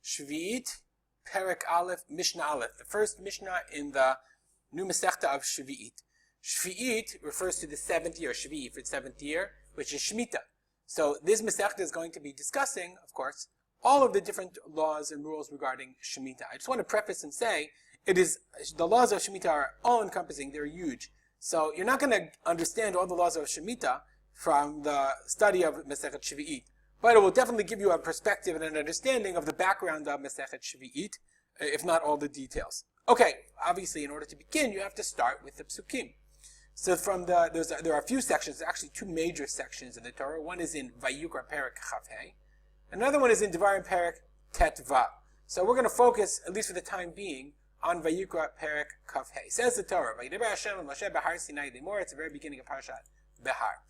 Sheviit, Perek Aleph, Mishnah Aleph, the first Mishnah in the new Masechta of Sheviit. Sheviit refers to the 7th year, Sheviit for the 7th year, which is Shemitah. So this Masechta is going to be discussing, of course, all of the different laws and rules regarding Shemitah. I just want to preface and say, the laws of Shemitah are all-encompassing, they're huge. So you're not going to understand all the laws of Shemitah from the study of Masechet Sheviit, but it will definitely give you a perspective and an understanding of the background of Masechet Sheviit, if not all the details. Okay, obviously in order to begin, you have to start with the Psukim. So there are a few sections, actually two major sections in the Torah. One is in Vayikra Perek Chavhei. Another one is in Devarim Perek Tet Vav. So we're going to focus, at least for the time being, on Vayikra Perek Chavhei. Says the Torah, Vayidaber Hashem and Moshe Behar Sinai Limor. It's the very beginning of Parashat Behar.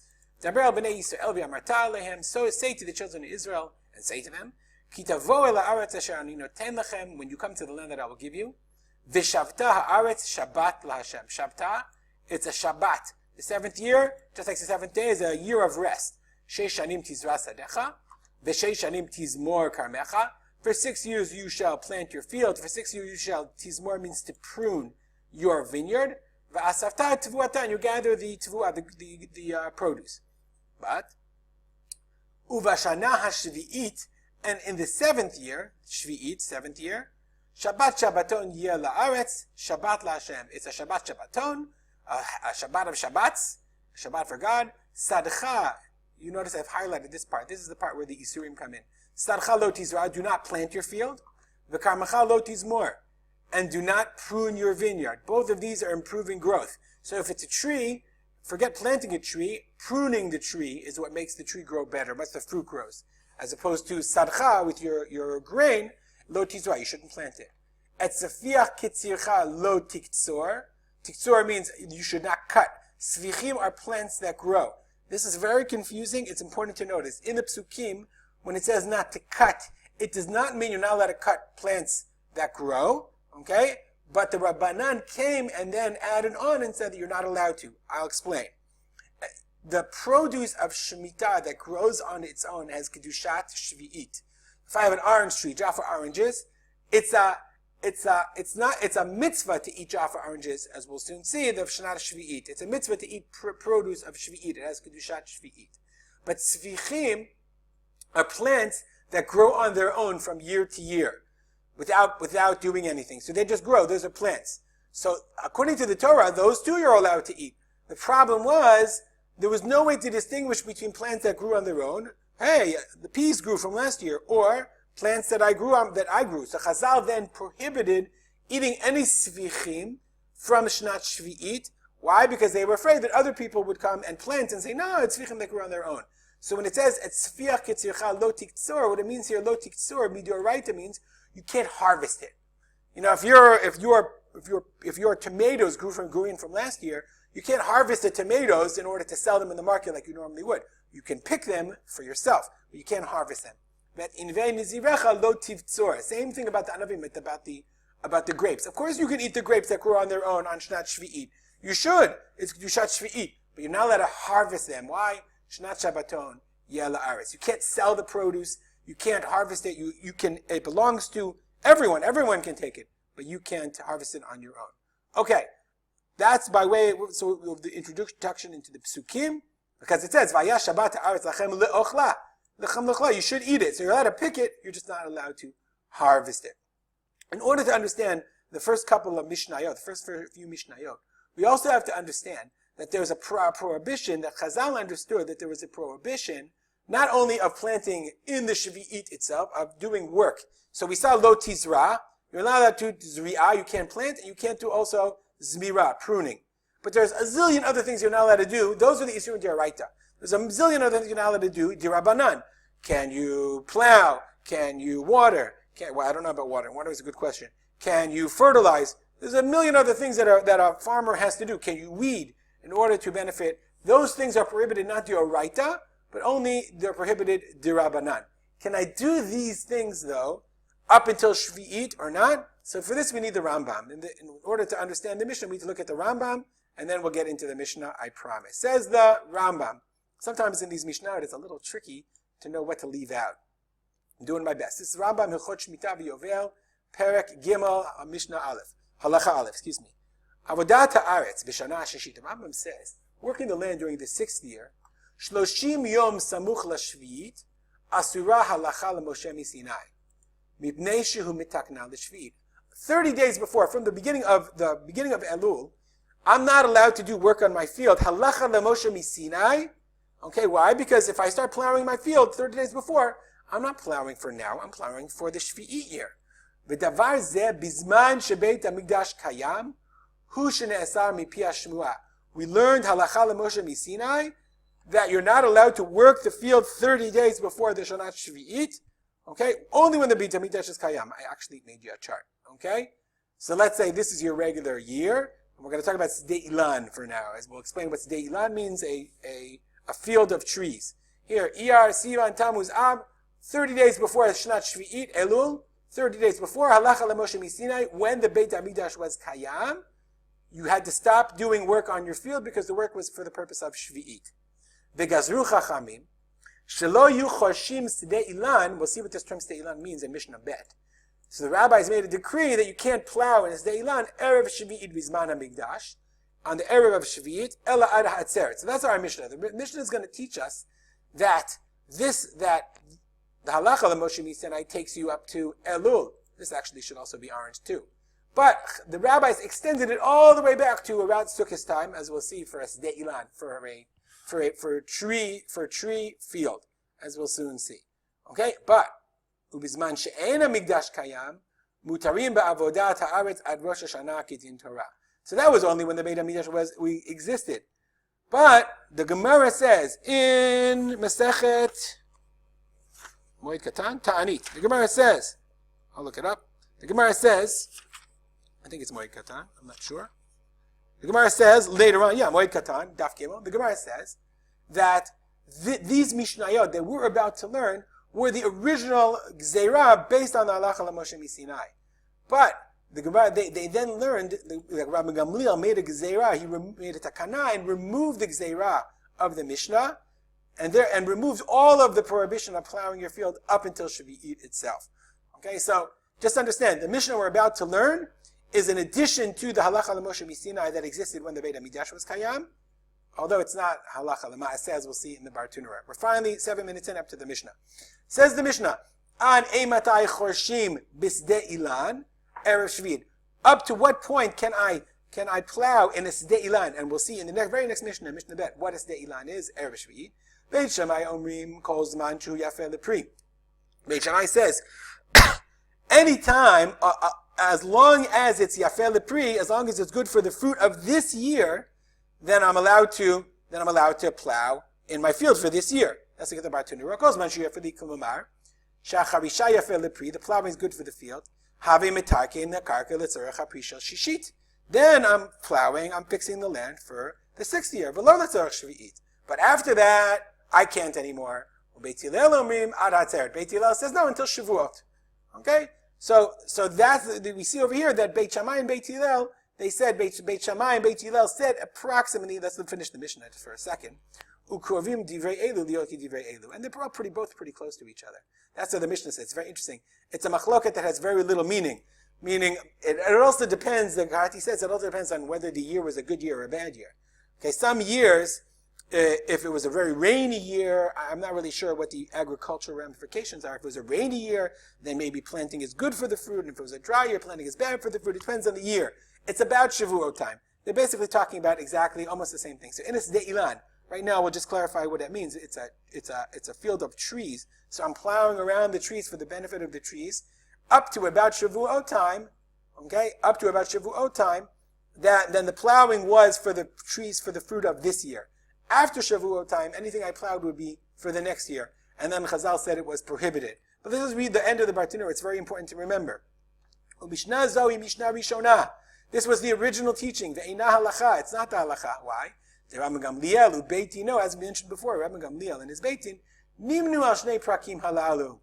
Daber al Bnei Yisrael v'amarta alehem. So say to the children of Israel, and say to them, Ki tavo el haaretz asher ani noten lechem. When you come to the land that I will give you, v'shavta haaretz Shabbat laHashem. Shavta, it's a Shabbat. The 7th year, just like the 7th day, is a year of rest. Sheish shanim tizra sadecha, v'sheish shanim tizmor karmecha. For 6 years you shall plant your field. For 6 years you shall, tizmor means to prune your vineyard. V'asavta tevuata, and you gather the tevuah, the produce. But, uvashana hashvi'it, and in the 7th year, Shvi'it, 7th year, Shabbat Shabbaton yeh la'aretz, Shabbat la'Hashem. It's a Shabbat Shabbaton, a Shabbat of Shabbats, Shabbat for God. Sadcha, you notice I've highlighted this part. This is the part where the Isurim come in. Sadcha lo tizra, do not plant your field. V'karmacha lo tizmor, and do not prune your vineyard. Both of these are improving growth. So if it's a tree, forget planting a tree, pruning the tree is what makes the tree grow better, once the fruit grows. As opposed to sadcha, with your grain, lo tizra, you shouldn't plant it. Et safiach kitzircha lo tiktzor. Tiktzor means you should not cut. Svichim are plants that grow. This is very confusing. It's important to notice. In the psukim, when it says not to cut, it does not mean you're not allowed to cut plants that grow, okay? But the Rabbanan came and then added on and said that you're not allowed to. I'll explain. The produce of Shemitah that grows on its own has Kedushat Shvi'it. If I have an orange tree, Jaffa oranges, it's a mitzvah to eat Jaffa oranges, as we'll soon see, the Shanat Shvi'it. It's a mitzvah to eat produce of Shvi'it. It has Kedushat Shvi'it. But Svichim are plants that grow on their own from year to year, without doing anything. So they just grow. Those are plants. So according to the Torah, those too you're allowed to eat. The problem was, there was no way to distinguish between plants that grew on their own. Hey, the peas grew from last year, or plants that I grew. So Chazal then prohibited eating any svichim from Shnat Shvi'it. Why? Because they were afraid that other people would come and plant and say, no, it's svichim that grew on their own. So when it says et sfiach ketzircha lo tiktzor, what it means here, lo tiktzor, midoraita, means you can't harvest it. You know, if your tomatoes grew in from last year, you can't harvest the tomatoes in order to sell them in the market like you normally would. You can pick them for yourself, but you can't harvest them. But invei nizirecha lo tivtzor. Same thing about the anavim, about the grapes. Of course, you can eat the grapes that grow on their own on Shnat Shvi'it. You should. It's Kedushat Shvi'it, but you're not allowed to harvest them. Why? Shnat Shabbaton yeh la'aretz. You can't sell the produce. You can't harvest it. You can. It belongs to everyone. Everyone can take it, but you can't harvest it on your own. Okay, that's by way of the introduction into the psukim, because it says Vayah Shabbat haaretz lachem le'ochla, lechem le'ochla. You should eat it, so you're allowed to pick it. You're just not allowed to harvest it. In order to understand the first couple of Mishnayot, the first few Mishnayot, we also have to understand that there's a prohibition, that Chazal understood that there was a prohibition not only of planting in the Shevi'it itself, of doing work. So we saw lo tizra, you're not allowed to zri'ah, you can't plant, and you can't do also zmira, pruning. But there's a zillion other things you're not allowed to do. Those are the Isurim D'Oraita. There's a zillion other things you're not allowed to do, D'Rabbanan. Can you plow? Can you water? Well, I don't know about water. Water is a good question. Can you fertilize? There's a million other things that a farmer has to do. Can you weed in order to benefit? Those things are prohibited, not D'Oraita, but only they're prohibited D'Rabbanan. Can I do these things, though, up until Shvi'it or not? So for this we need the Rambam. In order to understand the Mishnah, we need to look at the Rambam, and then we'll get into the Mishnah, I promise. Says the Rambam. Sometimes in these Mishnah, it's a little tricky to know what to leave out. I'm doing my best. This is Rambam Hilchot Shmita v'Yovel, Perek Gimel, Mishnah Aleph, Halacha Aleph, excuse me. Avodat ha'aretz b'shana hashishit. Rambam says, working the land during the 6th year, Shloshim yom samuch lashviit, asura halacha l'Moshe miSinai, mipnei shehu mitakna l'shviit. 30 days before, from the beginning of Elul, I'm not allowed to do work on my field. Halacha l'Moshe miSinai. Okay, why? Because if I start plowing my field 30 days before, I'm not plowing for now, I'm plowing for the Shvi'it year. V'davar zeh bizman shebeit hamikdash kayam, hu shene'asar mipi hashmua. We learned halacha l'Moshe miSinai that you're not allowed to work the field 30 days before the Shonat Shvi'it. Okay, only when the Beit HaMikdash is kayam. I actually made you a chart. Okay, so let's say this is your regular year, and we're going to talk about Sdei Ilan for now, as we'll explain what Sdei Ilan means, a field of trees. Here, Iyar, Sivan, Tammuz, Ab, 30 days before Shnat Shvi'it, Elul, 30 days before, Halacha l'Moshe miSinai, when the Beit HaMikdash was kayam, you had to stop doing work on your field because the work was for the purpose of Shvi'it. V'gazru chachamim, shelo yu choshim Sdei Ilan, we'll see what this term Sdei Ilan means in Mishnah Bet. So the rabbis made a decree that you can't plow in Sdei Ilan, Erev Shvi'it Bizman HaMikdash, on the Erev of Sheviit, Ela Ad HaAtzeret. So that's our Mishnah. The Mishnah is going to teach us that the Halacha l'Moshe miSinai takes you up to Elul. This actually should also be orange too. But the rabbis extended it all the way back to around Sukkot time, as we'll see for a Sdei Ilan, for a tree field, as we'll soon see. Okay, but Ubizman she'ena mikdash kayam, mutarim ba'avodat ha'aretz ad Rosh Hashanah k'din Torah. So that was only when the Beit HaMikdash existed. But the Gemara says in Masechet Moed Katan Ta'anit. The Gemara says, I'll look it up. The Gemara says, I think it's Moed Katan. I'm not sure. The Gemara says later on, Moed Katan, Daf Gimel. The Gemara says that these Mishnayot that we're about to learn were the original Gzeirah based on the Halacha l'Moshe miSinai. But the Gemara, they then learned, like Rabbi Gamliel made a Gzeirah, he made a Takana and removed the Gzeirah of the Mishnah and removed all of the prohibition of plowing your field up until Shevi'it itself. Okay, so just understand, the Mishnah we're about to learn is an addition to the Halacha l'Moshe miSinai that existed when the Beit HaMikdash was Kayam, although it's not Halacha l'Ma'aseh, as we'll see in the Bartunera. We're finally 7 minutes in up to the Mishnah. Says the Mishnah, An Eimatai Chorshim Bisdei Ilan, Erev Shevi'it. Up to what point can I plow in a Sdei Ilan? And we'll see in the very next Mishnah, Mishnah Bet, what a Sdei Ilan is, Erev Shevi'it. Beit Shammai Omrim Kol Zman Shu Yafeh Lepri. Beit Shammai says, anytime, as long as it's Yafeh Lepri, as long as it's good for the fruit of this year, then I'm allowed to plow in my field for this year. That's the Bartunera. Kol Zman Shu Yafeh Lepri. Shacharisha Yafeh Lepri. The plowing is good for the field. Have metarke nakarka letzarech haprisha shishit. Then I'm plowing, I'm fixing the land for the 6th year. V'lo letzarech shvi'it. But after that, I can't anymore. Beit Hillel omrim ad hatzeret. Beit Hillel says no until Shavuot. Okay, so that's we see over here that Beit Shammai and Beit Hillel they said Beit Shammai and Beit Hillel said approximately. Let's finish the Mishnah for a second. Ukrovim divrei elu lioti divrei elu, and they're both pretty close to each other. That's what the Mishnah says. It's very interesting. It's a machloket that has very little meaning. Meaning, it also depends, the Gharati says, it also depends on whether the year was a good year or a bad year. Okay, some years, if it was a very rainy year, I'm not really sure what the agricultural ramifications are. If it was a rainy year, then maybe planting is good for the fruit, and if it was a dry year, planting is bad for the fruit. It depends on the year. It's about Shavuot time. They're basically talking about exactly almost the same thing. So in a Sdei Ilan, right now we'll just clarify what that means. It's a field of trees. So I'm plowing around the trees for the benefit of the trees, up to about Shavuot time. Okay, up to about Shavuot time. Then the plowing was for the trees for the fruit of this year. After Shavuot time, anything I plowed would be for the next year. And then Chazal said it was prohibited. But this is the end of the Bartunera. It's very important to remember. Mishnah Zohi Mishnah Rishonah. This was the original teaching. Ve'ina halacha. It's not the halacha. Why? The Rabbi Gamliel uBeitino, as mentioned before, Rabbi Gamliel and his Beitin, nimnu al shnei prakim halalu.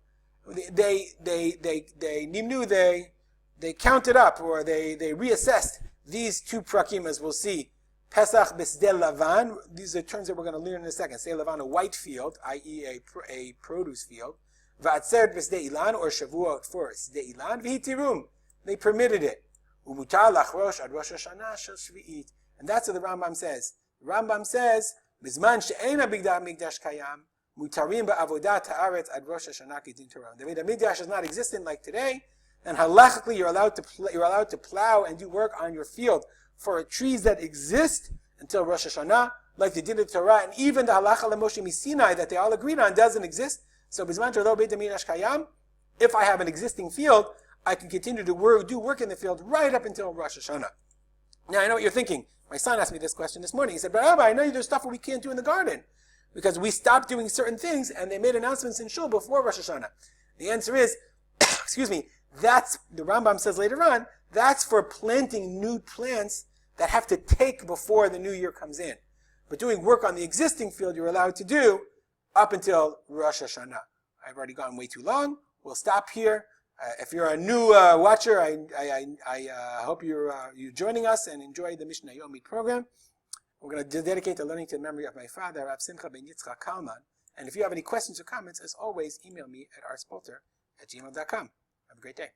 They counted up, or they reassessed these 2 prakim, as we'll see. Pesach Bisdei Lavan. These are terms that we're going to learn in a second. Sdei Lavan, a white field, i.e. a produce field. Va'atzeret b'sdei ilan, or Shavuot for sdei ilan, v'hitirum. They permitted it. Umutar lachrosh ad Rosh Hashanah shel Sheviit. And that's what the Rambam says. The Rambam says, Bizman she'ena bigdal mikdash kayam, mutarim ba'avodat ha'aretz ad Rosh Hashanah k'din Torah. The Beit HaMikdash is not existent like today, and halachically you're allowed to plow and do work on your field for trees that exist until Rosh Hashanah, like the din of Torah, and even the halacha l'Moshe Sinai that they all agreed on doesn't exist. So Bizman she'lo Beit HaMikdash kayam, if I have an existing field, I can continue to do work in the field right up until Rosh Hashanah. Now, I know what you're thinking. My son asked me this question this morning. He said, but Rabbi, I know there's stuff we can't do in the garden because we stopped doing certain things and they made announcements in Shul before Rosh Hashanah. The answer is, excuse me, that's, the Rambam says later on, that's for planting new plants that have to take before the new year comes in. But doing work on the existing field you're allowed to do up until Rosh Hashanah. I've already gone way too long. We'll stop here. If you're a new watcher, I hope you're joining us and enjoy the Mishnah Yomi program. We're going to dedicate the learning to the memory of my father, Harav Simcha ben Yitzchak Kalman. And if you have any questions or comments, as always, email me at rspolter@gmail.com. Have a great day.